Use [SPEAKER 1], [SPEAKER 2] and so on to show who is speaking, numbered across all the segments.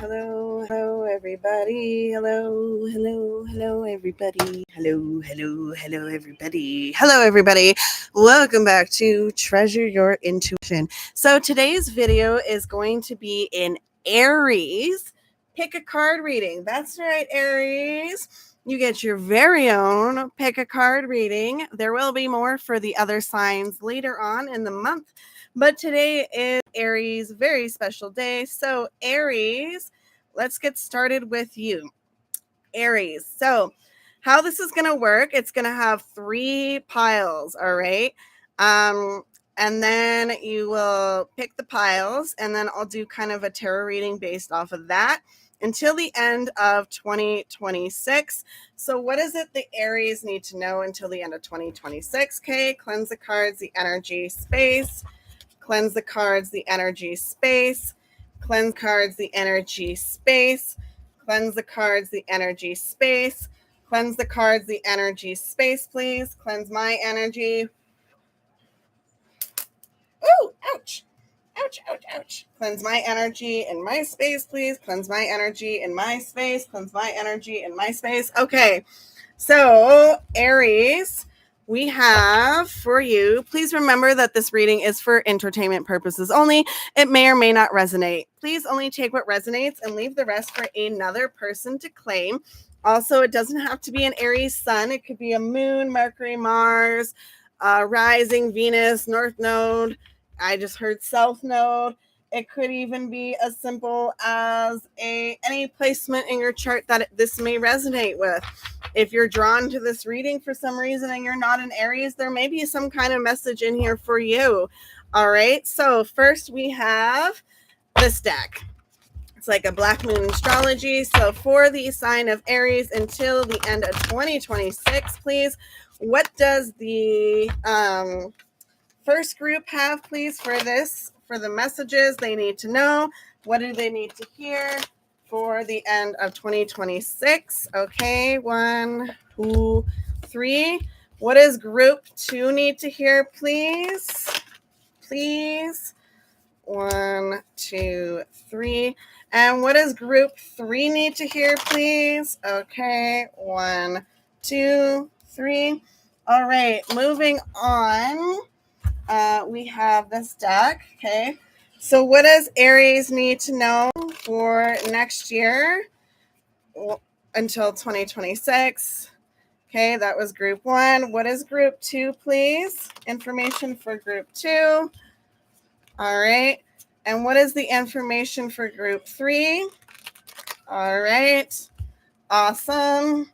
[SPEAKER 1] Hello, everybody. Hello, everybody. Hello, everybody. Hello, everybody. Welcome back to Treasure Your Intuition. So today's video is going to be in Aries. Pick a card reading. That's right, Aries. You get your very own pick a card reading. There will be more for the other signs later on in the month. But today is Aries' very special day. So, Aries, let's get started with you. Aries. So, how this is going to work, it's going to have 3 piles, all right? And then you will pick the piles, and then I'll do kind of a tarot reading based off of that until the end of 2026. So what is it the Aries need to know until the end of 2026? Okay, cleanse the cards, the energy, space. Cleanse the cards, the energy, space. Cleanse cards, the energy, space. Cleanse the cards, the energy, space. Cleanse the cards, the energy, space, please. Cleanse my energy. Ooh, ouch. Ouch. Cleanse my energy in my space, please. Cleanse my energy in my space. Cleanse my energy in my space. Okay, so Aries, we have for you, please remember that this reading is for entertainment purposes only. It may or may not resonate. Please only take what resonates and leave the rest for another person to claim. Also, it doesn't have to be an Aries sun. It could be a moon, Mercury, Mars, rising, Venus, North Node. I just heard South Node. It could even be as simple as any placement in your chart that this may resonate with. If you're drawn to this reading for some reason and you're not an Aries, there may be some kind of message in here for you. All right. So first we have this deck. It's like a black moon astrology. So for the sign of Aries until the end of 2026, please, what does the first group have, please, for this, for the messages they need to know? What do they need to hear for the end of 2026? Okay, 1, 2, 3. What does group 2 need to hear, please? Please. 1, 2, 3. And what does group 3 need to hear, please? Okay, 1, 2, 3. All right, moving on. We have this deck. Okay, so what does Aries need to know for next year until 2026? Okay, that was group 1. What is group 2, please? Information for group 2. All right, and what is the information for group 3? All right, awesome.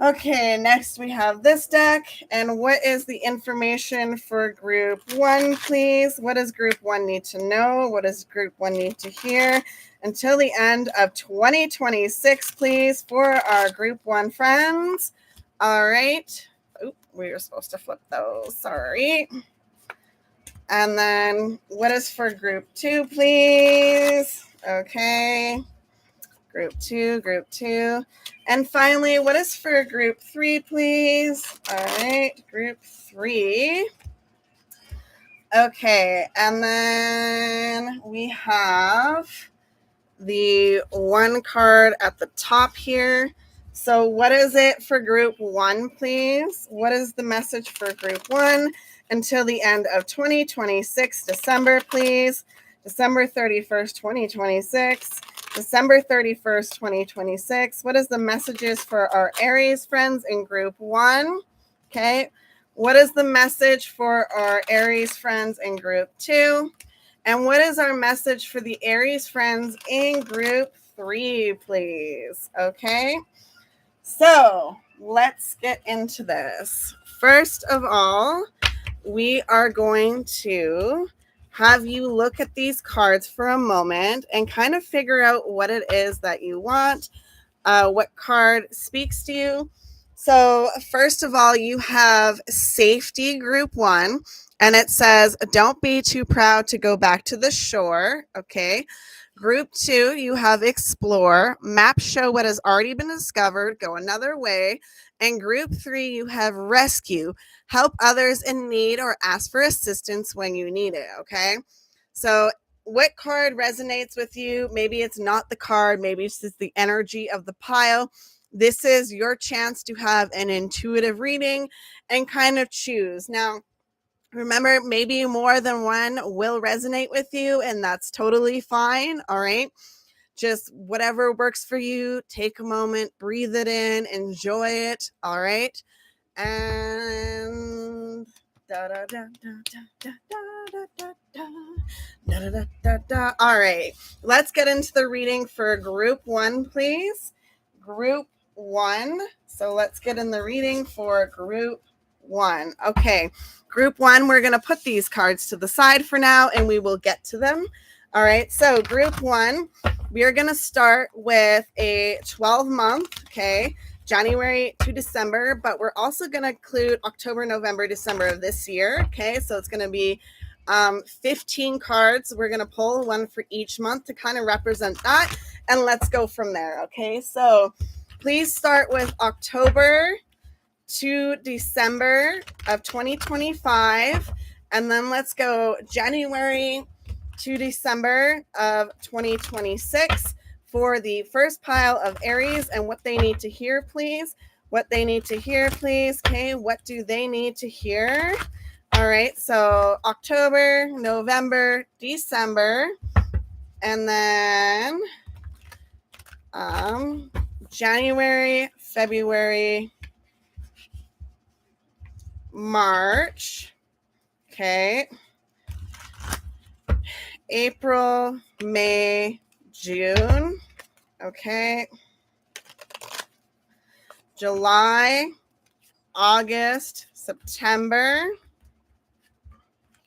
[SPEAKER 1] Okay, next we have this deck. And what is the information for group 1, please? What does group 1 need to know? What does group 1 need to hear until the end of 2026, please, for our group 1 friends? All right. Oop, we were supposed to flip those. Sorry. And then what is for group 2, please? Okay. Group 2. And finally, what is for group 3, please? All right, group 3. Okay, and then we have the 1 card at the top here. So what is it for group 1, please? What is the message for group 1 until the end of 2026, December, please? December 31st, 2026. December 31st, 2026. What is the messages for our Aries friends in group 1? Okay. What is the message for our Aries friends in group 2? And what is our message for the Aries friends in group 3, please? Okay. So let's get into this. First of all, we are going to have you look at these cards for a moment and kind of figure out what it is that you want, what card speaks to you. So first of all, you have safety group 1, and it says, don't be too proud to go back to the shore. Okay. Group 2, you have explore, map show what has already been discovered, go another way. And group 3, you have rescue, help others in need or ask for assistance when you need it. Okay. So what card resonates with you? Maybe it's not the card. Maybe it's just the energy of the pile. This is your chance to have an intuitive reading and kind of choose. Now, remember, maybe more than one will resonate with you, and that's totally fine. All right. Just whatever works for you. Take a moment, breathe it in, enjoy it. All right. And da da da da da da da da da da da. All right, let's get into the reading for group one, please. Group one. So let's get in the reading for group one. Okay, group one, we're going to put these cards to the side for now and we will get to them. All right, so group one, we are going to start with a 12-month, okay, January to December, but we're also going to include October, November, December of this year. Okay, so it's going to be 15 cards. We're going to pull one for each month to kind of represent that, and let's go from there. Okay, so please start with October to December of 2025, and then let's go January to December of 2026 for the first pile of Aries and what they need to hear, please. What they need to hear, please. Okay, what do they need to hear? All right, so October, November, December, and then January, February, March. Okay. April, May, June. Okay. July, August, September.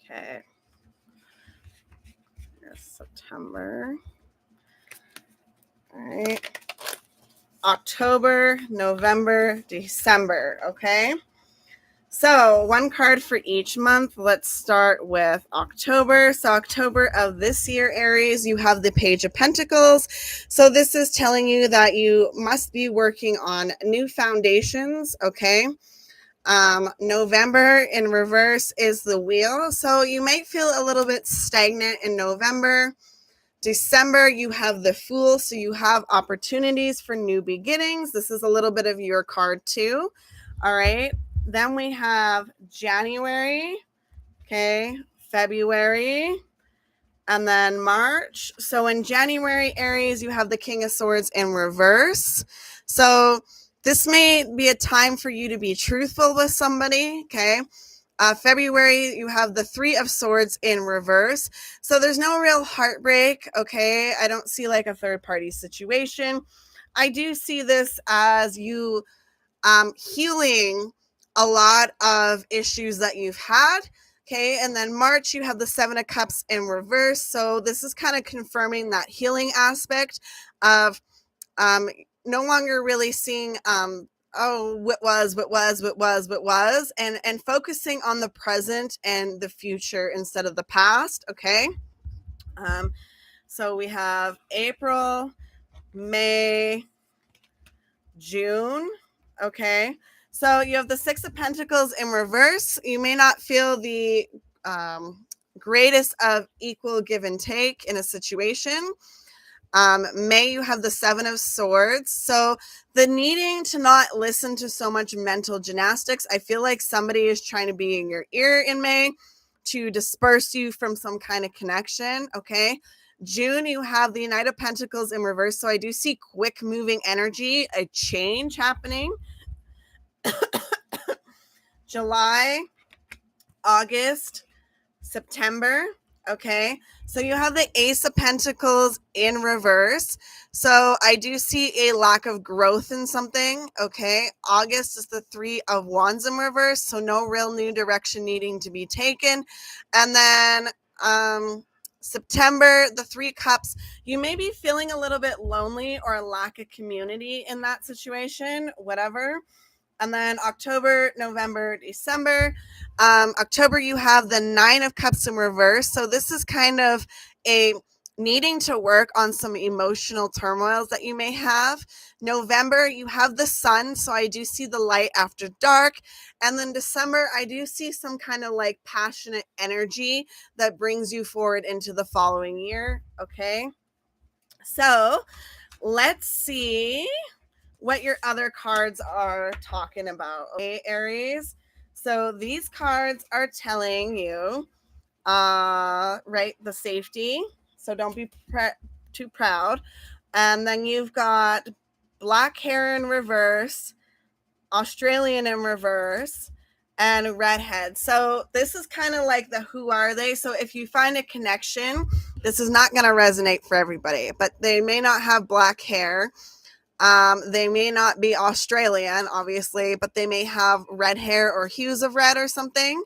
[SPEAKER 1] Okay. Here's September. All right. October, November, December. Okay. So one card for each month. Let's start with October. So October of this year, Aries, you have the Page of Pentacles. So this is telling you that you must be working on new foundations, okay? November in reverse is the Wheel. So you might feel a little bit stagnant in November. December, you have the Fool. So you have opportunities for new beginnings. This is a little bit of your card too. All right. Then we have January, okay, February, and then March. So in January, Aries, you have the King of Swords in reverse. So this may be a time for you to be truthful with somebody, okay? February, you have the Three of Swords in reverse. So there's no real heartbreak, okay? I don't see like a third-party situation. I do see this as you healing a lot of issues that you've had. Okay, and then March, you have the Seven of Cups in reverse. So this is kind of confirming that healing aspect of no longer really seeing what was, and focusing on the present and the future instead of the past. Okay. So we have April, May, June. Okay. So you have the Six of Pentacles in reverse. You may not feel the greatest of equal give and take in a situation. May, you have the Seven of Swords. So the needing to not listen to so much mental gymnastics. I feel like somebody is trying to be in your ear in May to disperse you from some kind of connection. Okay. June, you have the Knight of Pentacles in reverse. So I do see quick moving energy, a change happening. July, August, September. Okay. So you have the Ace of Pentacles in reverse. So I do see a lack of growth in something. Okay. August is the Three of Wands in reverse. So no real new direction needing to be taken. And then, September, the Three Cups, you may be feeling a little bit lonely or a lack of community in that situation, whatever. And then October, November, December. October, you have the Nine of Cups in reverse. So this is kind of a needing to work on some emotional turmoils that you may have. November, you have the sun, so I do see the light after dark. And then December, I do see some kind of like passionate energy that brings you forward into the following year. Okay. So let's see what your other cards are talking about. Okay, Aries. So these cards are telling you, right, the safety. So don't be too proud. And then you've got black hair in reverse, Australian in reverse, and redhead. So this is kind of like the who are they. So if you find a connection, this is not going to resonate for everybody, but they may not have black hair. They may not be Australian, obviously, but they may have red hair or hues of red or something.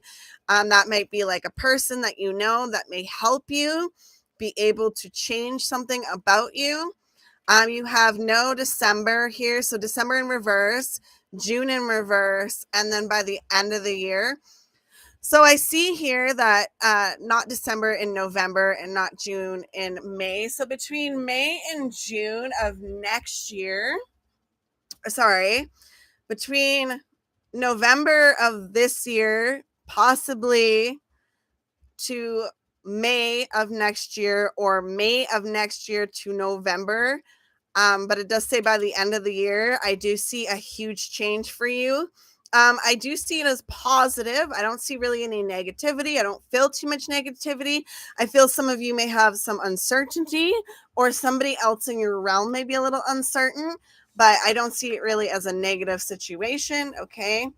[SPEAKER 1] That might be like a person that you know that may help you be able to change something about you. You have no December here. So December in reverse, June in reverse, and then by the end of the year. So I see here that not December in November and not June in May. So between May and June of next year, between November of this year, possibly to May of next year, or May of next year to November. But it does say by the end of the year, I do see a huge change for you. I do see it as positive. I don't see really any negativity. I don't feel too much negativity. I feel some of you may have some uncertainty, or somebody else in your realm may be a little uncertain, but I don't see it really as a negative situation. Okay.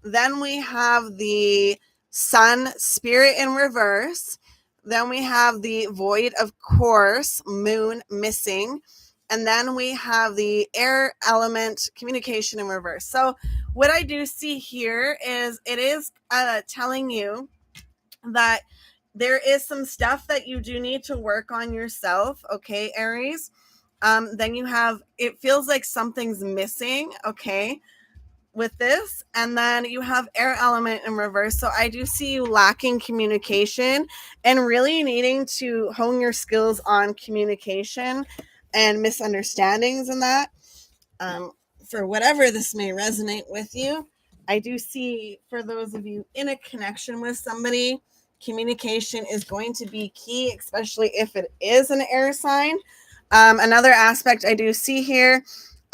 [SPEAKER 1] Then we have the sun spirit in reverse. Then we have the void of course, moon missing. And then we have the air element communication in reverse. So what I do see here is it is telling you that there is some stuff that you do need to work on yourself. Okay, Aries. Then you have, it feels like something's missing. Okay, with this. And then you have air element in reverse. So I do see you lacking communication and really needing to hone your skills on communication and misunderstandings and that. For whatever this may resonate with you, I do see for those of you in a connection with somebody, communication is going to be key, especially if it is an air sign. Another aspect I do see here,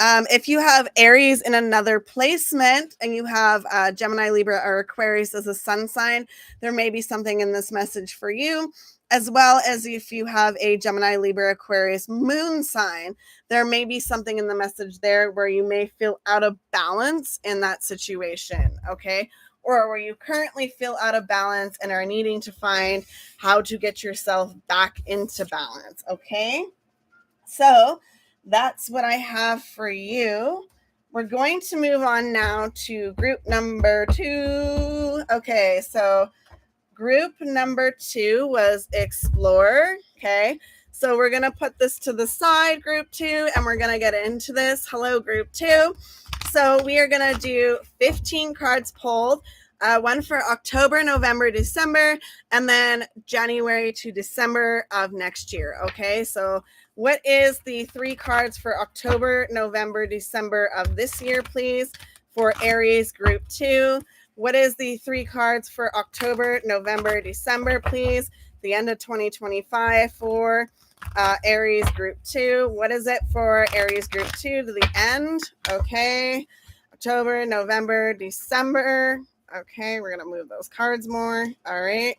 [SPEAKER 1] if you have Aries in another placement and you have Gemini, Libra, or Aquarius as a sun sign, there may be something in this message for you, as well as if you have a Gemini, Libra, Aquarius moon sign, there may be something in the message there where you may feel out of balance in that situation, okay? Or where you currently feel out of balance and are needing to find how to get yourself back into balance, okay? So that's what I have for you. We're going to move on now to group number 2. Okay, so group number 2 was Explore. Okay, so we're going to put this to the side, group 2, and we're going to get into this. Hello, group 2. So we are going to do 15 cards pulled. One for October, November, December, and then January to December of next year. Okay, so what is the 3 cards for October, November, December of this year, please, for Aries group 2? What is the 3 cards for October, November, December, please, the end of 2025 for Aries group 2? What is it for Aries group 2 to the end? Okay, October, November, December. Okay, we're going to move those cards more. All right.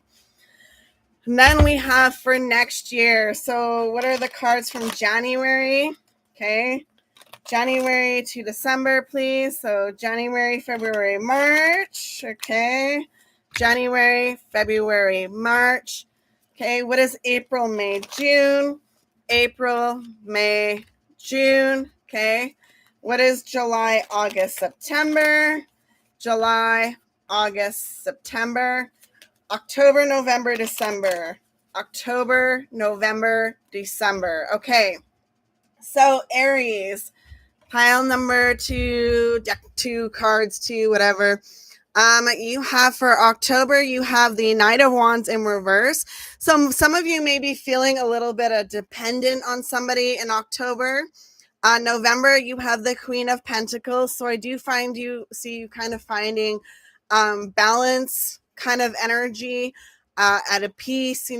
[SPEAKER 1] And then we have for next year. So what are the cards from January? Okay. January to December, please. So January, February, March. Okay. January, February, March. Okay. What is April, May, June? April, May, June. Okay. What is July, August, September? July, August, September. October, November, December. October, November, December. Okay. So Aries, pile number 2, deck 2, cards 2, whatever. You have for October, you have the Knight of Wands in reverse. So some of you may be feeling a little bit of dependent on somebody in October. November, you have the Queen of Pentacles. So I do see you kind of finding balance kind of energy, at a peace,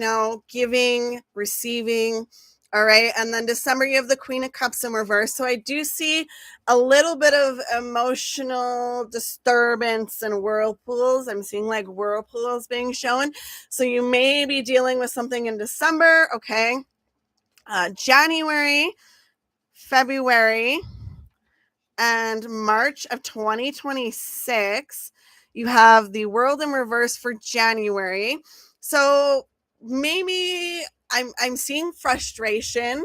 [SPEAKER 1] giving, receiving. All right. And then December, you have the Queen of Cups in reverse. So I do see a little bit of emotional disturbance and whirlpools. I'm seeing like whirlpools being shown. So you may be dealing with something in December. Okay. January, February, and March of 2026, you have the World in reverse for January. So maybe I'm seeing frustration.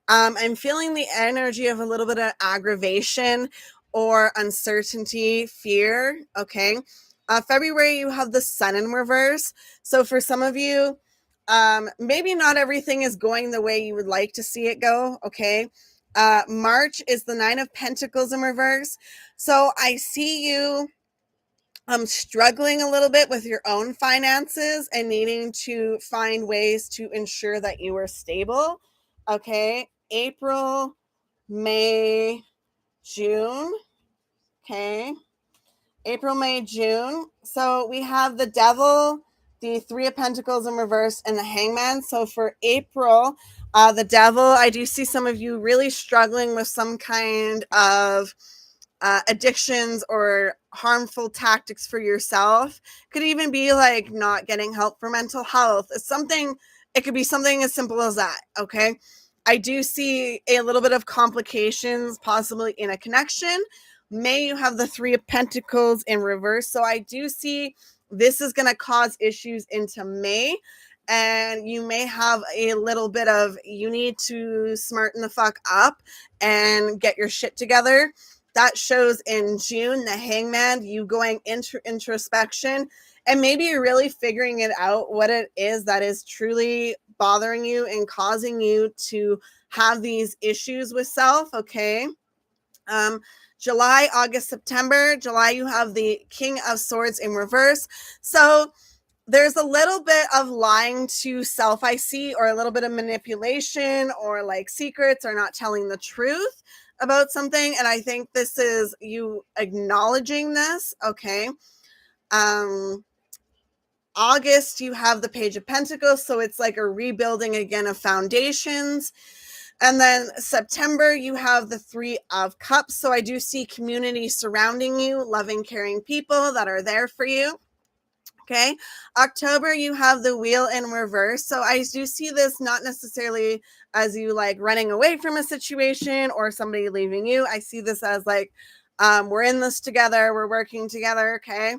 [SPEAKER 1] I'm feeling the energy of a little bit of aggravation or uncertainty, fear. Okay. February, you have the Sun in reverse. So for some of you, maybe not everything is going the way you would like to see it go. Okay. March is the Nine of Pentacles in reverse. So I see you struggling a little bit with your own finances and needing to find ways to ensure that you are stable. Okay. April, May, June. Okay. April, May, June. So we have the Devil, the Three of Pentacles in reverse, and the Hangman. So for April, the Devil, I do see some of you really struggling with some kind of addictions or harmful tactics for yourself. Could even be like not getting help for mental health. It could be something as simple as that. Okay. I do see a little bit of complications possibly in a connection. May you have the Three of Pentacles in reverse. So I do see this is going to cause issues into May. And you may have a little bit of, you need to smarten the fuck up and get your shit together. That shows in June, the Hangman, you going into introspection, and maybe you're really figuring it out what it is that is truly bothering you and causing you to have these issues with self. Okay. July, August, September. July, you have the King of Swords in reverse. So there's a little bit of lying to self, I see, or a little bit of manipulation or like secrets or not telling the truth about something. And I think this is you acknowledging this. Okay. August, you have the Page of Pentacles. So it's like a rebuilding again of foundations. And then September, you have the Three of Cups. So I do see community surrounding you, loving, caring people that are there for you. Okay. October, you have the Wheel in reverse. So I do see this not necessarily as you like running away from a situation or somebody leaving you. I see this as like, we're in this together. We're working together. Okay.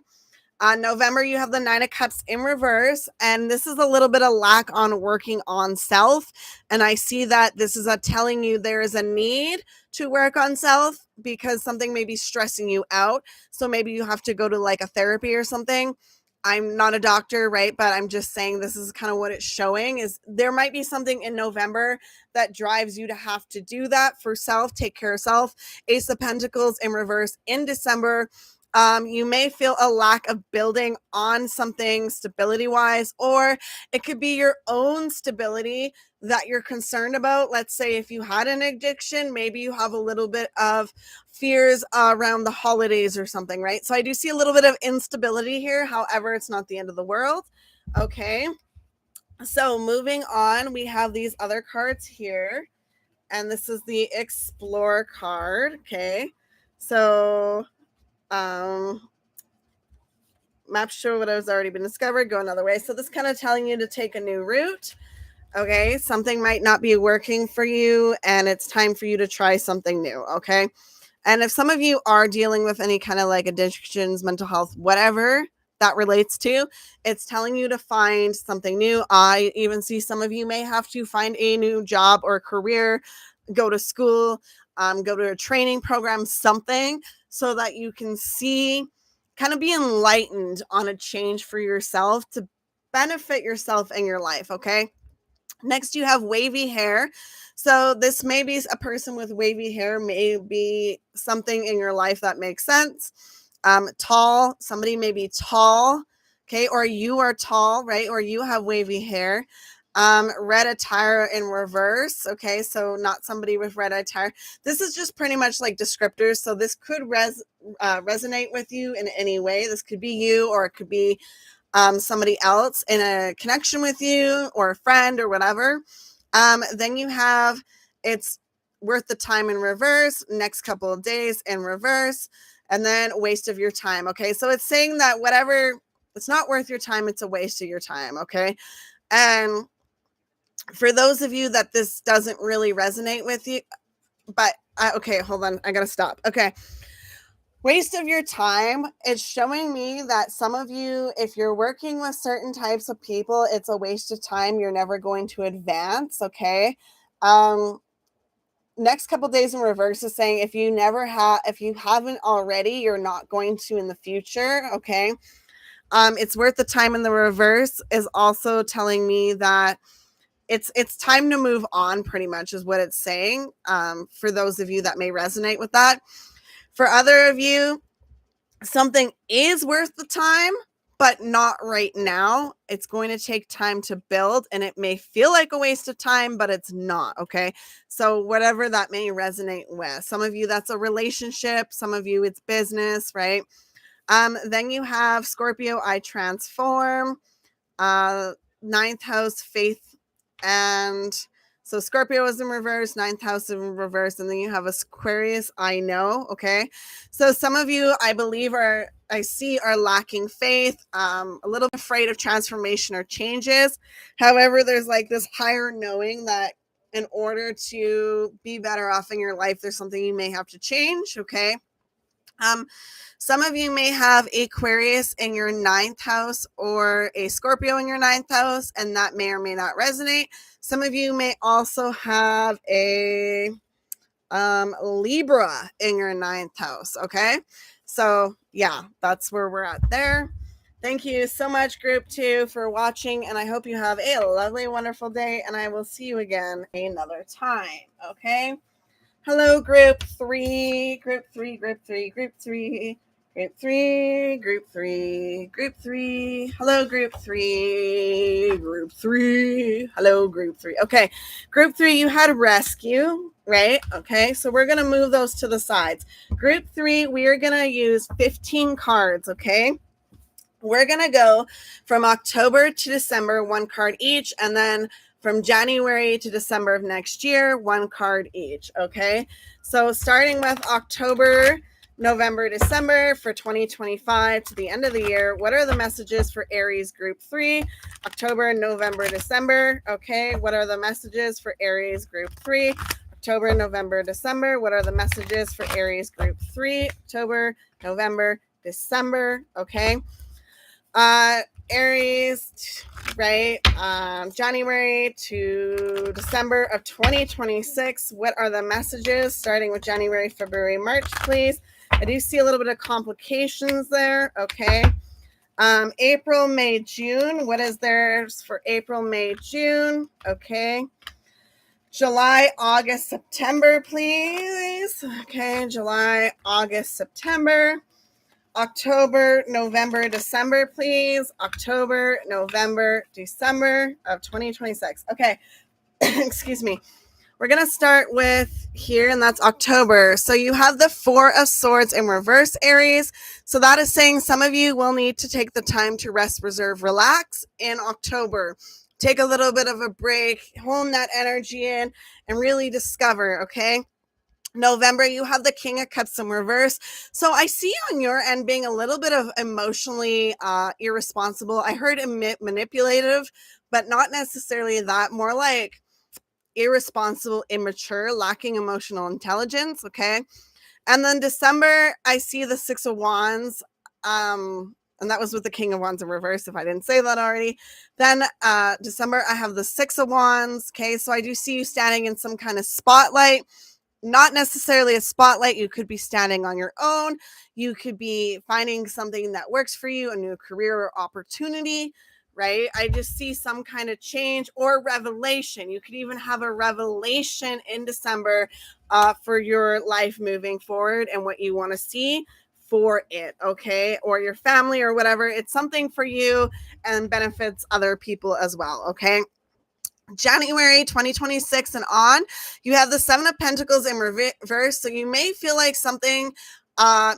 [SPEAKER 1] November, you have the Nine of Cups in reverse, and this is a little bit of lack on working on self. And I see that this is telling you there is a need to work on self because something may be stressing you out. So maybe you have to go to like a therapy or something. I'm not a doctor, right? But I'm just saying this is kind of what it's showing is there might be something in November that drives you to have to do that for self, take care of self. Ace of Pentacles in reverse in December. You may feel a lack of building on something stability wise, or it could be your own stability that you're concerned about. Let's say if you had an addiction, maybe you have a little bit of fears around the holidays or something, right? So I do see a little bit of instability here. However, it's not the end of the world. Okay. So moving on, we have these other cards here, and this is the Explorer card. Okay. So, map show what has already been discovered, go another way. So this kind of telling you to take a new route. Okay. Something might not be working for you and it's time for you to try something new. Okay. And if some of you are dealing with any kind of like addictions, mental health, whatever that relates to, it's telling you to find something new. I even see some of you may have to find a new job or career, go to school, go to a training program, something so that you can see, kind of be enlightened on a change for yourself to benefit yourself and your life. Okay. Next, you have wavy hair. So this may be a person with wavy hair, may be something in your life that makes sense. Tall, somebody may be tall, okay, or you are tall, right, or you have wavy hair. Red attire in reverse, okay, so not somebody with red attire. This is just pretty much like descriptors, so this could resonate with you in any way. This could be you, or it could be somebody else in a connection with you, or a friend, or whatever. Then you have, it's worth the time in reverse, next couple of days in reverse, and then waste of your time. Okay, so it's saying that whatever, it's not worth your time, it's a waste of your time. Okay, and for those of you that this doesn't really resonate with you, but okay, hold on, I gotta stop. Okay, waste of your time, it's showing me that some of you, if you're working with certain types of people, it's a waste of time. You're never going to advance. Okay, next couple days in reverse is saying if you haven't already, you're not going to in the future. Okay, it's worth the time in the reverse is also telling me that it's time to move on, pretty much is what it's saying. For those of you that may resonate with that. For other of you, something is worth the time, but not right now. It's going to take time to build, and it may feel like a waste of time, but it's not. Okay, so whatever that may resonate with. Some of you, that's a relationship. Some of you, it's business, right? Then you have Scorpio, I transform. Ninth house, faith, and so Scorpio is in reverse, ninth house in reverse, and then you have Aquarius, I know. Okay, so some of you, I believe, are lacking faith, a little afraid of transformation or changes. However, there's like this higher knowing that in order to be better off in your life, there's something you may have to change. Okay, some of you may have Aquarius in your ninth house or a Scorpio in your ninth house, and that may or may not resonate. Some of you may also have a Libra in your ninth house. Okay, so yeah, that's where we're at there. Thank you so much, Group 2, for watching, and I hope you have a lovely, wonderful day, and I will see you again another time. Okay. Hello, Group 3, Group 3, Group 3, Group 3, Group 3, Group 3, Group 3. Hello, Group 3, Group 3. Hello, Group 3. Okay, Group 3, you had rescue, right? Okay, so we're going to move those to the sides. Group 3, we are going to use 15 cards, okay? We're going to go from October to December, one card each, and then from January to December of next year, one card each. Okay, so starting with October, November, December for 2025 to the end of the year, what are the messages for Aries Group 3? October, November, December. Okay, what are the messages for Aries Group 3? October, November, December. What are the messages for Aries Group 3? October, November, December. Okay. Aries, right? January to December of 2026. What are the messages starting with January, February, March, please? I do see a little bit of complications there. Okay. April, May, June. What is theirs for April, May, June? Okay. July, August, September, please. Okay. July, August, September. October, November, December, please. October, November, December of 2026. Okay. Excuse me. We're going to start with here, and that's October. So you have the Four of Swords in reverse, Aries. So that is saying some of you will need to take the time to rest, reserve, relax in October. Take a little bit of a break, hone that energy in, and really discover, okay? November, you have the King of Cups in reverse. So I see on your end being a little bit of emotionally irresponsible. I heard manipulative, but not necessarily that. More like irresponsible, immature, lacking emotional intelligence. Okay. And then December, I see the Six of Wands. And that was with the King of Wands in reverse, if I didn't say that already. Then December, I have the Six of Wands. Okay. So I do see you standing in some kind of spotlight. Not necessarily a spotlight. You could be standing on your own. You could be finding something that works for you, a new career or opportunity, right? I just see some kind of change or revelation. You could even have a revelation in December for your life moving forward and what you want to see for it, okay? Or your family or whatever. It's something for you and benefits other people as well, okay? January 2026 and on, you have the Seven of Pentacles in reverse. So you may feel like something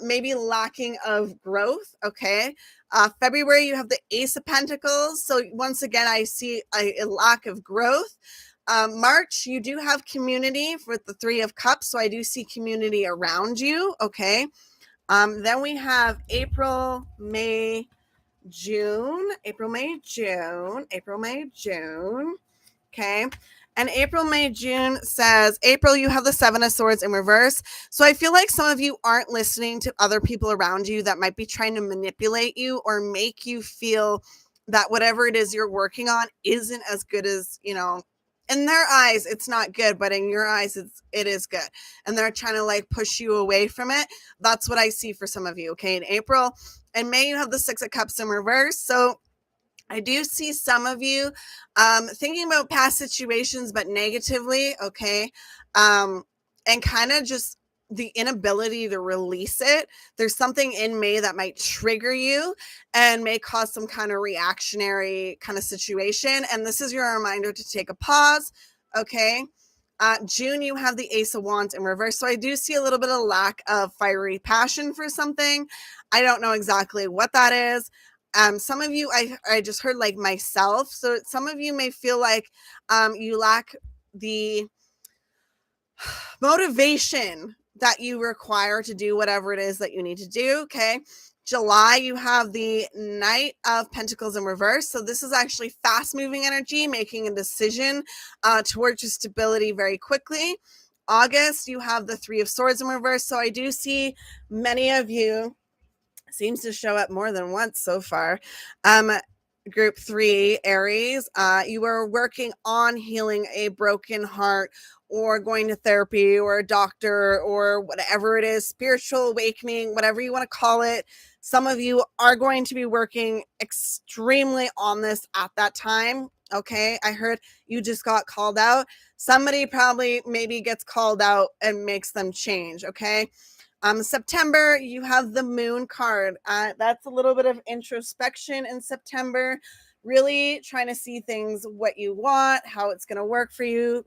[SPEAKER 1] maybe lacking of growth, okay? February, you have the Ace of Pentacles. So once again, I see a lack of growth. March, you do have community with the Three of Cups. So I do see community around you, okay? Then we have April, May, June. Okay. And April, May, June says, April, you have the Seven of Swords in reverse. So I feel like some of you aren't listening to other people around you that might be trying to manipulate you or make you feel that whatever it is you're working on isn't as good as, in their eyes, it's not good, but in your eyes, it is good. And they're trying to like push you away from it. That's what I see for some of you. Okay. In April and May, you have the Six of Cups in reverse. So I do see some of you thinking about past situations, but negatively, okay? And kind of just the inability to release it. There's something in May that might trigger you and may cause some kind of reactionary kind of situation. And this is your reminder to take a pause, okay? June, you have the Ace of Wands in reverse. So I do see a little bit of lack of fiery passion for something. I don't know exactly what that is. Some of you, I just heard like myself. So some of you may feel like you lack the motivation that you require to do whatever it is that you need to do. Okay. July, you have the Knight of Pentacles in reverse. So this is actually fast moving energy, making a decision towards your stability very quickly. August, you have the Three of Swords in reverse. So I do see many of you, seems to show up more than once so far. Group 3, Aries, you are working on healing a broken heart or going to therapy or a doctor or whatever it is, spiritual awakening, whatever you want to call it. Some of you are going to be working extremely on this at that time. Okay. I heard you just got called out. Somebody probably maybe gets called out and makes them change. Okay. September, you have the Moon card. That's a little bit of introspection in September, really trying to see things, what you want, how it's going to work for you,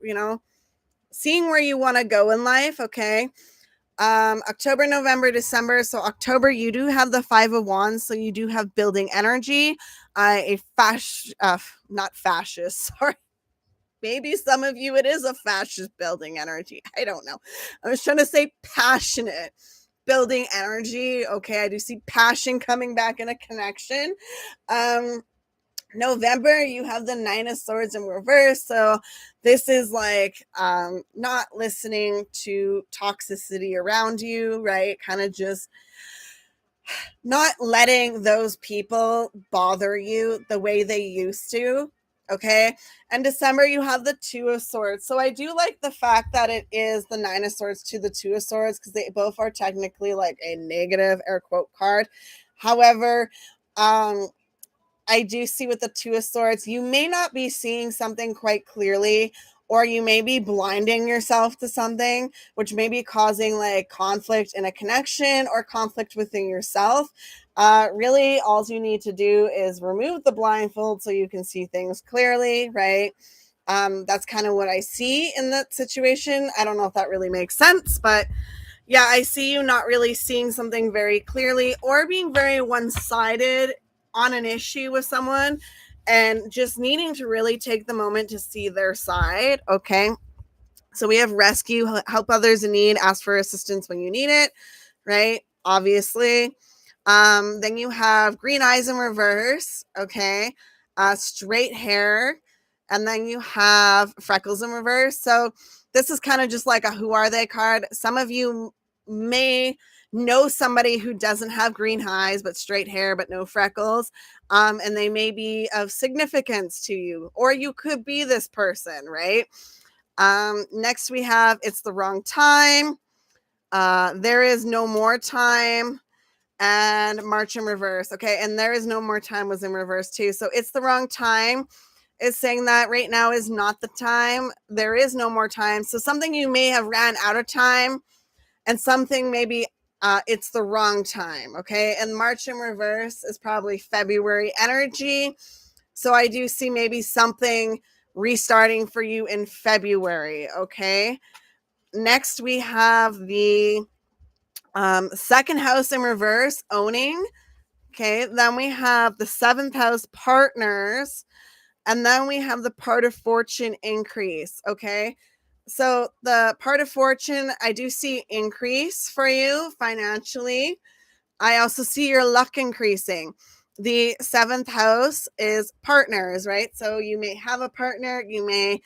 [SPEAKER 1] seeing where you want to go in life. Okay. October, November, December. So October, you do have the Five of Wands. So you do have building energy, not fascist, sorry. Maybe some of you, it is a fascist building energy. I don't know. I was trying to say passionate building energy. Okay, I do see passion coming back in a connection. November, you have the Nine of Swords in reverse. So this is like not listening to toxicity around you, right? Kind of just not letting those people bother you the way they used to. Okay. And December, you have the Two of Swords. So I do like the fact that it is the Nine of Swords to the Two of Swords because they both are technically like a negative air quote card. However, I do see with the Two of Swords, you may not be seeing something quite clearly, or you may be blinding yourself to something, which may be causing like conflict in a connection or conflict within yourself. Really, all you need to do is remove the blindfold so you can see things clearly, right? That's kind of what I see in that situation. I don't know if that really makes sense, but yeah, I see you not really seeing something very clearly or being very one-sided on an issue with someone and just needing to really take the moment to see their side. Okay. So we have rescue, help others in need, ask for assistance when you need it, right? Obviously. Then you have green eyes in reverse. Okay. Straight hair. And then you have freckles in reverse. So this is kind of just like a who are they card. Some of you may know somebody who doesn't have green eyes but straight hair but no freckles, and they may be of significance to you, or you could be this person, right? Next we have it's the wrong time, there is no more time, and March in reverse. Okay, and there is no more time was in reverse too. So it's the wrong time is saying that right now is not the time. There is no more time. So something you may have ran out of time, and something maybe it's the wrong time. Okay. And March in reverse is probably February energy. So I do see maybe something restarting for you in February. Okay. Next, we have the second house in reverse, owning. Okay. Then we have the seventh house, partners. And then we have the part of fortune, increase. Okay. So the part of fortune, I do see increase for you financially. I also see your luck increasing. The seventh house is partners, right? So you may have a partner, you may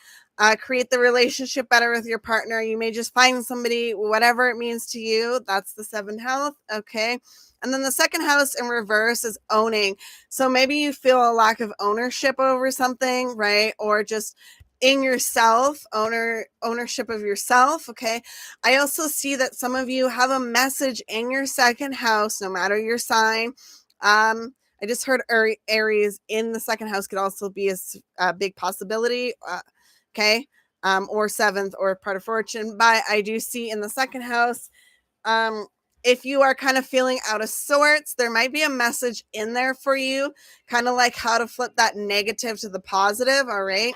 [SPEAKER 1] create the relationship better with your partner, you may just find somebody, whatever it means to you. That's the seventh house, okay? And then the second house in reverse is owning. So maybe you feel a lack of ownership over something, right? Or just in yourself, ownership of yourself, okay? I also see that some of you have a message in your second house, no matter your sign. I just heard Aries in the second house could also be a big possibility, okay? Or seventh or part of fortune. But I do see in the second house, if you are kind of feeling out of sorts, there might be a message in there for you, kind of like how to flip that negative to the positive, all right?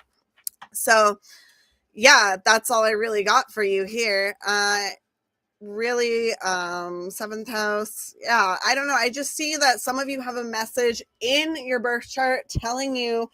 [SPEAKER 1] So, yeah, that's all I really got for you here. Really, seventh house. Yeah, I don't know. I just see that some of you have a message in your birth chart telling you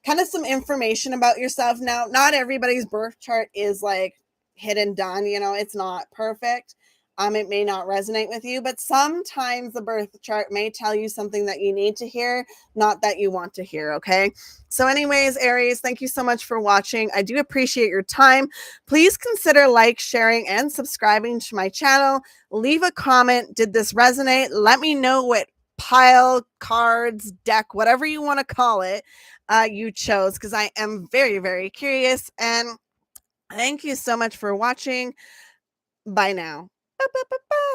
[SPEAKER 1] kind of some information about yourself. Now, not everybody's birth chart is like hit and done, it's not perfect. It may not resonate with you, but sometimes the birth chart may tell you something that you need to hear, not that you want to hear. Okay. So anyways, Aries, thank you so much for watching. I do appreciate your time. Please consider sharing, and subscribing to my channel. Leave a comment. Did this resonate? Let me know what pile, cards, deck, whatever you want to call it, you chose, because I am very, very curious. And thank you so much for watching. Bye now. Bye, bye, bye, bye.